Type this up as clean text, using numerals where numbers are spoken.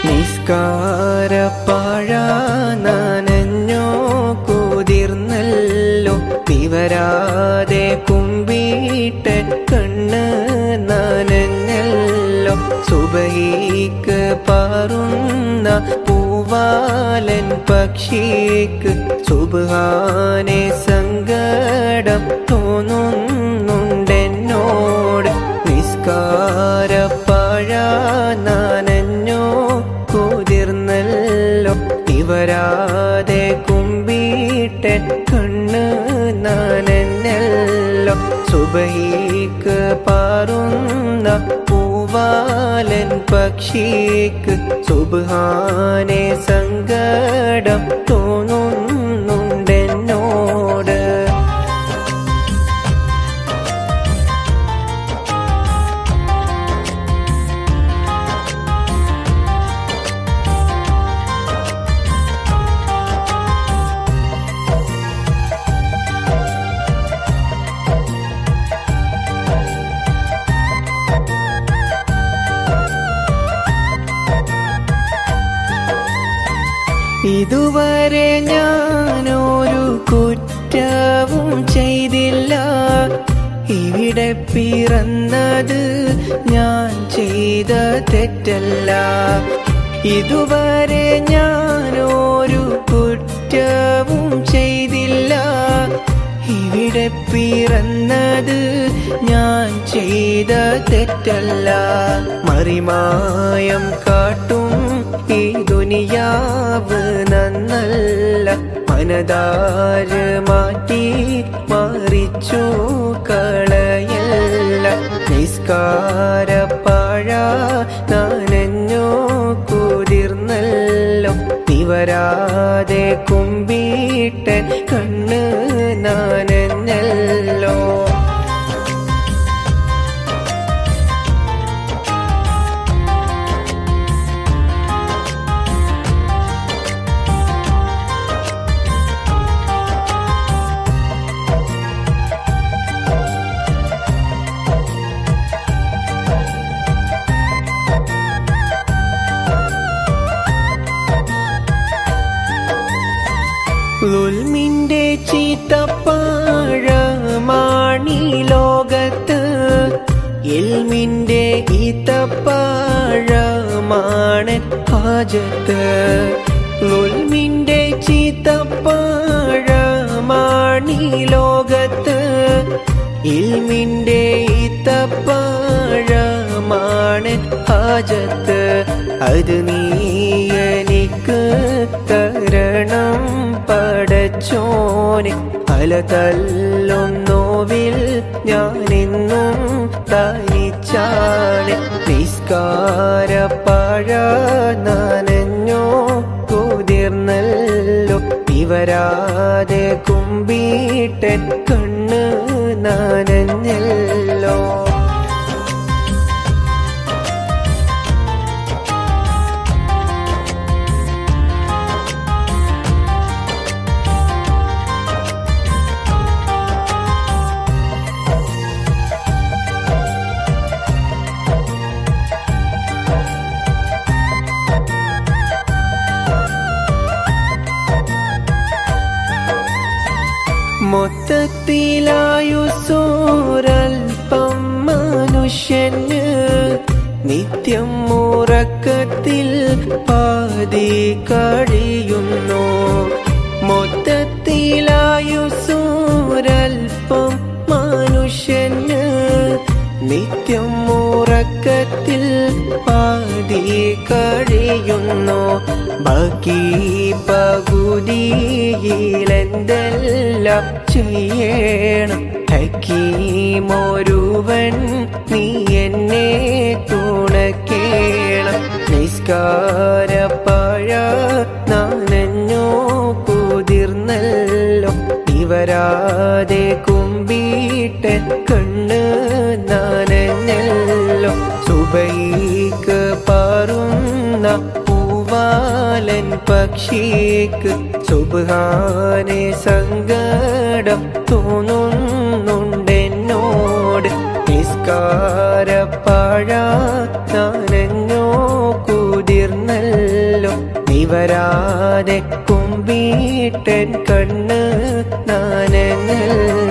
നിസ്കാരപ്പാഴ നനഞ്ഞോ കുതിർന്നല്ലോ നിവരാതെ കുമ്പിട്ട കണ്ണ് നനഞ്ഞല്ലോ സുബഹിക്ക് പാറുന്ന പൂവാലൻ പക്ഷിക്ക് സുബ്ഹാനെ സങ്കടം തോന്നുന്നുണ്ടെന്നോട് നിസ്കാരപ്പാഴ നനഞ്ഞോ കുതിർന്നല്ലോ ഇവരാതെ കുമ്പിട്ട കണ്ണ് നനഞ്ഞല്ലോ സുബഹിക്ക് പാറുന്ന പൂവാലൻ പക്ഷിക്ക് സുബ്ഹാനെ സങ്കടം തോന്നുന്നുണ്ടെന്നോട് ഇതുവരെ ഞാനൊരു കുറ്റവും ചെയ്തില്ല ഇവിടെ പിറന്നത് ഞാൻ ചെയ്ത തെറ്റല്ല ഇതുവരെ ഞാനൊരു കുറ്റവും ചെയ്തില്ല ഇവിടെ പിറന്നത് ഞാൻ ചെയ്ത തെറ്റല്ല മറിമായം കാട്ടും ഈ ദുനിയാവ് നന്നല്ല മനതാര് മാറ്റി മറിച്ചു കളയല്ല നിസ്കാരപ്പാഴ നനഞ്ഞോ കുതിർന്നല്ലോ നിവരാതെ കുമ്പിട്ട കണ്ണ് നനഞ്ഞല്ലോ ഉൽമിന്റെ ചീത്തപ്പാഴമാണീ ലോകത്ത് ഇൽമിന്റെ ഈത്തപ്പാഴമാണ് ഹാജത്ത് ഉൽമിന്റെ ചീത്തപ്പാഴമാണീ ലോകത്ത് ഇൽമിന്റെ ഈത്തപ്പാഴമാണ് ഹാജത്ത് അത് നീ എനിക്ക് തരണം പടച്ചോനെ അലതല്ലും നോവിൽ ഞാനെന്നും തനിച്ചാണ് നിസ്കാരപ്പാഴ നനഞ്ഞോ കുതിർന്നല്ലോ ഇവരാതെ കുമ്പിട്ട കണ്ണ് നനഞ്ഞല്ലോ മൊത്തത്തിലായുസോരൽപ്പം മനുഷ്യന് നിത്യം ഉറക്കത്തിൽ പാതി കഴിയുന്നു മൊത്തത്തിലായുസോരൽപ്പം മനുഷ്യന് നിത്യം ഉറക്കത്തിൽ പാതി കഴിയുന്നു ബാക്കി പകുതിയിലെന്തെല്ലാം ചെയ്യണം ഹക്കീമൊരുവൻ നീ എന്നെ തുണക്കേണം നിസ്കാരപ്പാഴ നനഞ്ഞോ കുതിർന്നല്ലോ ഇവരാതെ കുമ്പിട്ട കണ്ണ് നനഞ്ഞല്ലോ സുബഹിക്ക് പാറുന്ന പൂവാലൻ പക്ഷിക്ക് സുബ്ഹാനെ സങ്കടം തോന്നുന്നുണ്ടെന്നോട് നിസ്കാരപ്പാഴ നനഞ്ഞോ കുതിർന്നല്ലോ വരാതെ കുമ്പിട്ടൻ കണ്ണ് നാനങ്ങൾ